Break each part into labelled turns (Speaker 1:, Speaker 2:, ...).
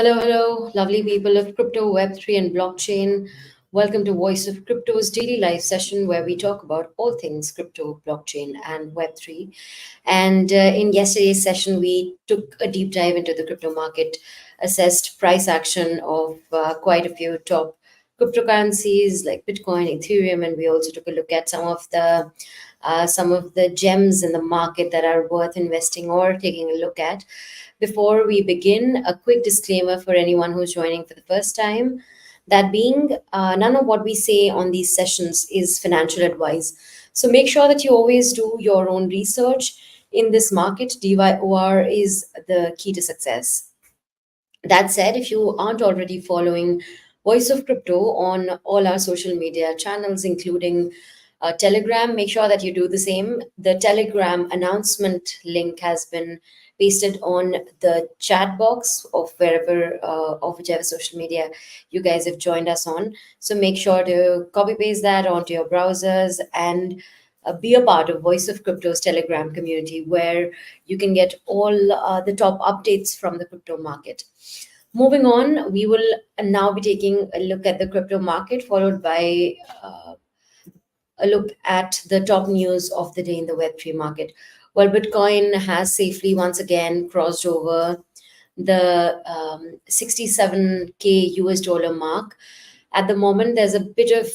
Speaker 1: Hello, lovely people of crypto, Web3, and blockchain. Welcome to Voice of Crypto's daily live session where we talk about all things crypto, blockchain, and Web3. And in yesterday's session, we took a deep dive into the crypto market, assessed price action of quite a few top cryptocurrencies like Bitcoin, Ethereum, and we also took a look at some of the gems in the market that are worth investing or taking a look at. Before we begin, a quick disclaimer for anyone who's joining for the first time. That being, none of what we say on these sessions is financial advice. So make sure that you always do your own research in this market. DYOR is the key to success. That said, if you aren't already following Voice of Crypto on all our social media channels, including Telegram, make sure that you do the same. The Telegram announcement link has been pasted on the chat box of of whichever social media you guys have joined us on. So make sure to copy paste that onto your browsers and be a part of Voice of Crypto's Telegram community where you can get all the top updates from the crypto market. Moving on, we will now be taking a look at the crypto market, followed by a look at the top news of the day in the Web3 market. Well, Bitcoin has safely once again crossed over the 67K US dollar mark. At the moment, there's a bit of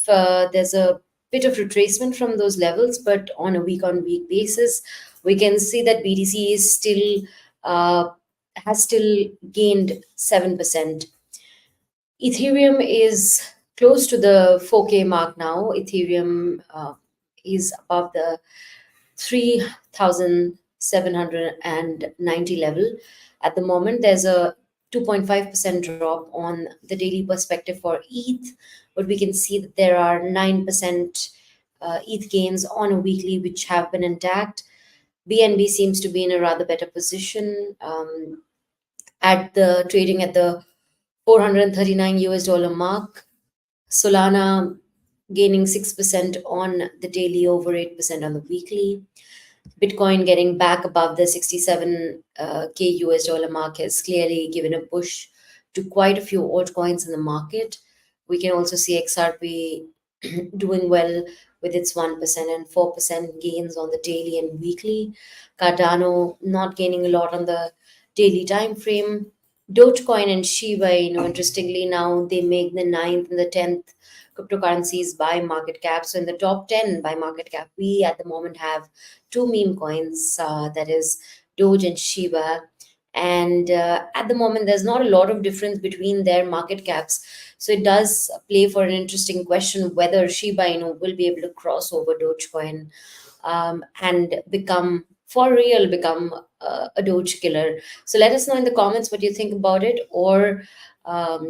Speaker 1: retracement from those levels, but on a week-on-week basis, we can see that BTC is still uh, has still gained 7%. Ethereum is close to the 4K mark now. Ethereum is above the 3,790 level. At the moment, there's a 2.5% drop on the daily perspective for ETH, but we can see that there are 9% ETH gains on a weekly, which have been intact. BNB seems to be in a rather better position at the trading at the 439 US dollar mark. Solana gaining 6% on the daily, over 8% on the weekly. Bitcoin getting back above the 67K US dollar mark has clearly given a push to quite a few altcoins in the market. We can also see XRP doing well with its 1% and 4% gains on the daily and weekly. Cardano not gaining a lot on the daily time frame. Dogecoin and Shiba, interestingly now they make the ninth and the 10th cryptocurrencies by market cap. So in the top 10 by market cap, we at the moment have two meme coins, that is Doge and Shiba. And at the moment, there's not a lot of difference between their market caps. So it does play for an interesting question whether Shiba will be able to cross over Dogecoin and for real become a Doge killer. So let us know in the comments what you think about it, or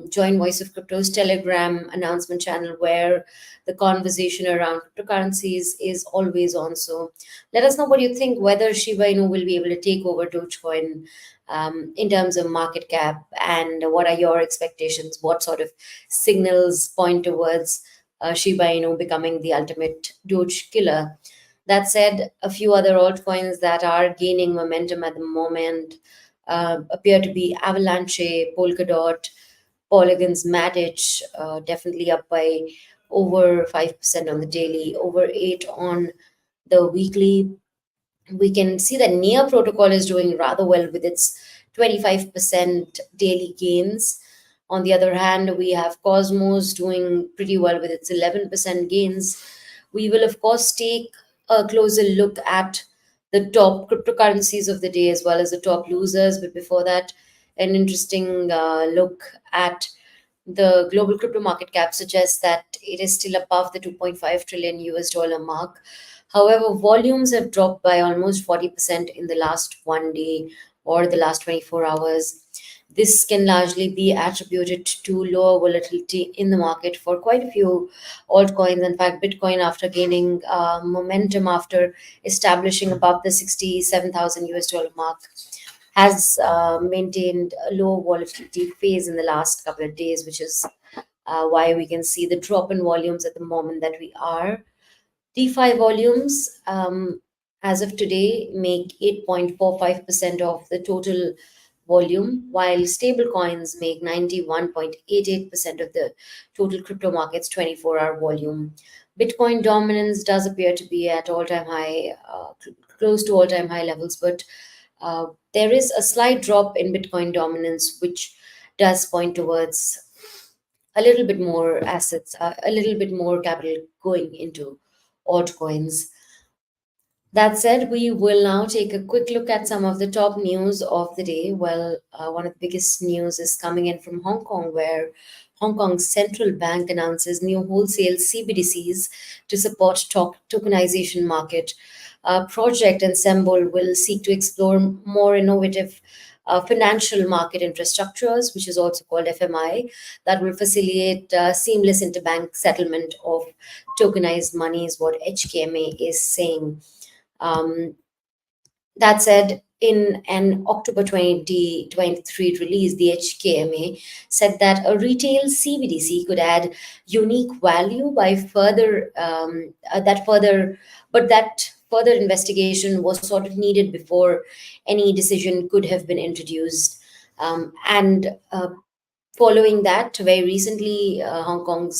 Speaker 1: join Voice of Crypto's Telegram announcement channel where the conversation around cryptocurrencies is always on. So let us know what you think, whether Shiba will be able to take over Dogecoin in terms of market cap, and what are your expectations? What sort of signals point towards Shiba becoming the ultimate Doge killer? That said, a few other altcoins that are gaining momentum at the moment appear to be Avalanche, Polkadot, Polygon's Matic, definitely up by over 5% on the daily, over 8 on the weekly. We can see that Nia protocol is doing rather well with its 25% daily gains. On the other hand, we have Cosmos doing pretty well with its 11% gains. We will, of course, take a closer look at the top cryptocurrencies of the day as well as the top losers. But before that, an interesting look at the global crypto market cap suggests that it is still above the 2.5 trillion US dollar mark. However, volumes have dropped by almost 40% in the last one day or the last 24 hours. This can largely be attributed to lower volatility in the market for quite a few altcoins. In fact, Bitcoin, after gaining momentum after establishing above the 67,000 US dollar mark, has maintained a low volatility phase in the last couple of days, which is why we can see the drop in volumes at the moment that we are. DeFi volumes, as of today, make 8.45% of the total volume, while stablecoins make 91.88% of the total crypto market's 24-hour volume. Bitcoin dominance does appear to be at all-time high, close to all-time high levels, but there is a slight drop in Bitcoin dominance, which does point towards a little bit more assets, a little bit more capital going into altcoins. That said, we will now take a quick look at some of the top news of the day. Well, one of the biggest news is coming in from Hong Kong, where Hong Kong's central bank announces new wholesale CBDCs to support tokenization market. Project Ensemble will seek to explore more innovative financial market infrastructures, which is also called FMI, that will facilitate seamless interbank settlement of tokenized money, is what HKMA is saying. Um, that said, in an October 2023 release, the HKMA said that a retail CBDC could add unique value by that further investigation was sort of needed before any decision could have been introduced. And Following that, very recently, Hong Kong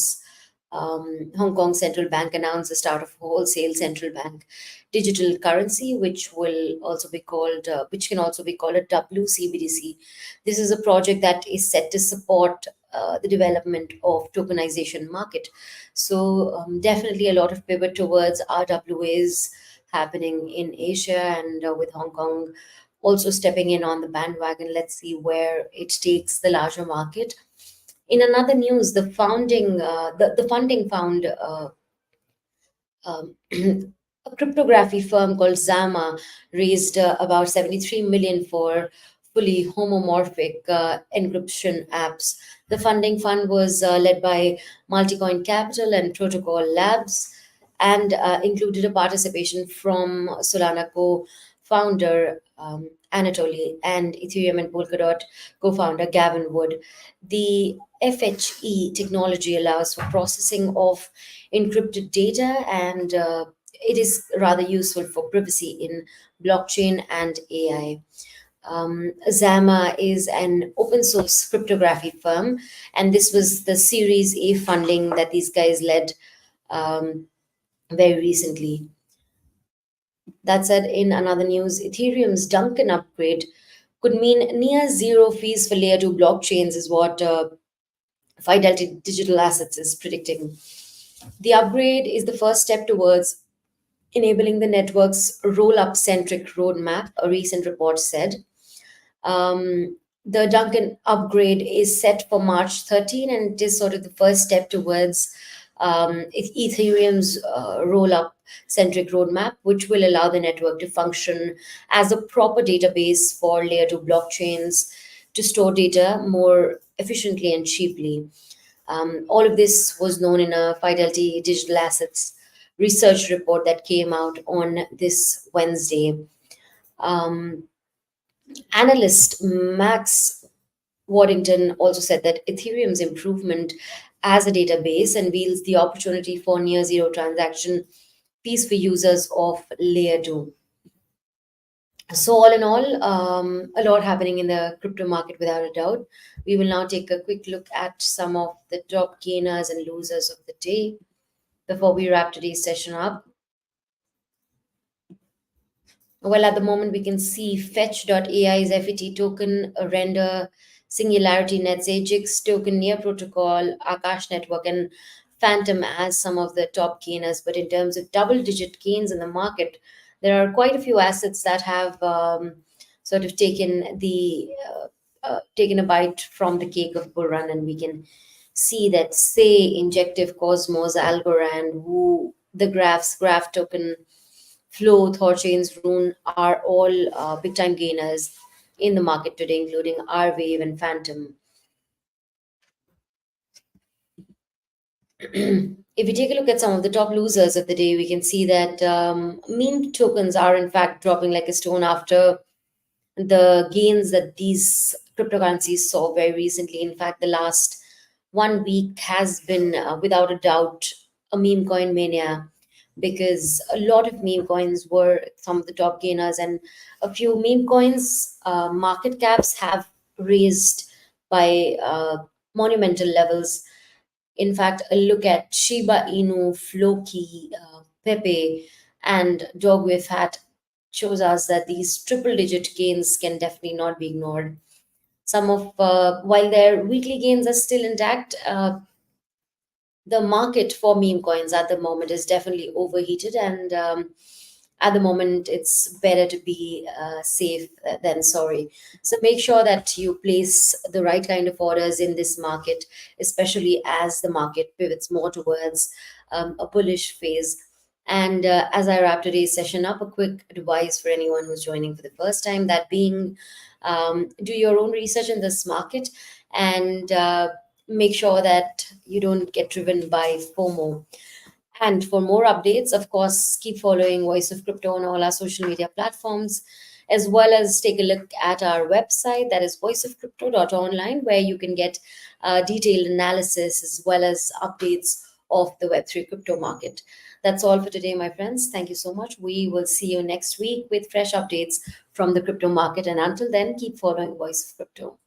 Speaker 1: Central Bank announced the start of wholesale central bank digital currency, which can also be called a WCBDC. This is a project that is set to support the development of tokenization market. So definitely a lot of pivot towards RWAs happening in Asia, and with Hong Kong also stepping in on the bandwagon. Let's see where it takes the larger market. In another news, the funding found a cryptography firm called Zama raised about 73 million for fully homomorphic encryption apps. The funding fund was led by Multicoin Capital and Protocol Labs, and included a participation from Solana co-founder Anatoly and Ethereum and Polkadot co-founder Gavin Wood. The FHE technology allows for processing of encrypted data, and it is rather useful for privacy in blockchain and AI. Zama is an open source cryptography firm, and this was the Series A funding that these guys led um, very recently. That said, in another news, Ethereum's Duncan upgrade could mean near zero fees for layer 2 blockchains, is what Fidelity Digital Assets is predicting. The upgrade is the first step towards enabling the network's roll up centric roadmap, a recent report said. The Duncan upgrade is set for March 13, and it is sort of the first step towards Ethereum's roll up centric roadmap, which will allow the network to function as a proper database for layer 2 blockchains to store data more efficiently and cheaply. All of this was known in a Fidelity Digital Assets research report that came out on this Wednesday. Um, Analyst Max Waddington also said that Ethereum's improvement as a database unveils the opportunity for near zero transaction fees for users of Layer 2. So, all in all, a lot happening in the crypto market without a doubt. We will now take a quick look at some of the top gainers and losers of the day before we wrap today's session up. Well, at the moment, we can see Fetch.ai's FET token, Render, Singularity Nets, Ajax token, Near Protocol, Akash Network, and Phantom as some of the top gainers. But in terms of double digit gains in the market, there are quite a few assets that have sort of taken a bite from the cake of bull run, and we can see that Say, Injective, Cosmos, Algorand, Woo, the Graph token, Flow, Thorchains, Rune are all big time gainers in the market today, including R-Wave and Phantom. If we take a look at some of the top losers of the day, we can see that meme tokens are in fact dropping like a stone after the gains that these cryptocurrencies saw very recently. In fact, the last 1 week has been, without a doubt, a meme coin mania, because a lot of meme coins were some of the top gainers, and a few meme coins market caps have raised by monumental levels. In fact, a look at Shiba Inu, Floki, Pepe, and Dogway Fat shows us that these triple digit gains can definitely not be ignored. Some of, while their weekly gains are still intact, the market for meme coins at the moment is definitely overheated, and at the moment it's better to be safe than sorry. So make sure that you place the right kind of orders in this market, especially as the market pivots more towards a bullish phase. And as I wrap today's session up, a quick advice for anyone who's joining for the first time, that being, do your own research in this market, and make sure that you don't get driven by FOMO. And for more updates, of course, keep following Voice of Crypto on all our social media platforms, as well as take a look at our website, that is voiceofcrypto.online, where you can get detailed analysis as well as updates of the Web3 crypto market. That's all for today, my friends. Thank you so much. We will see you next week with fresh updates from the crypto market. And until then, keep following Voice of Crypto.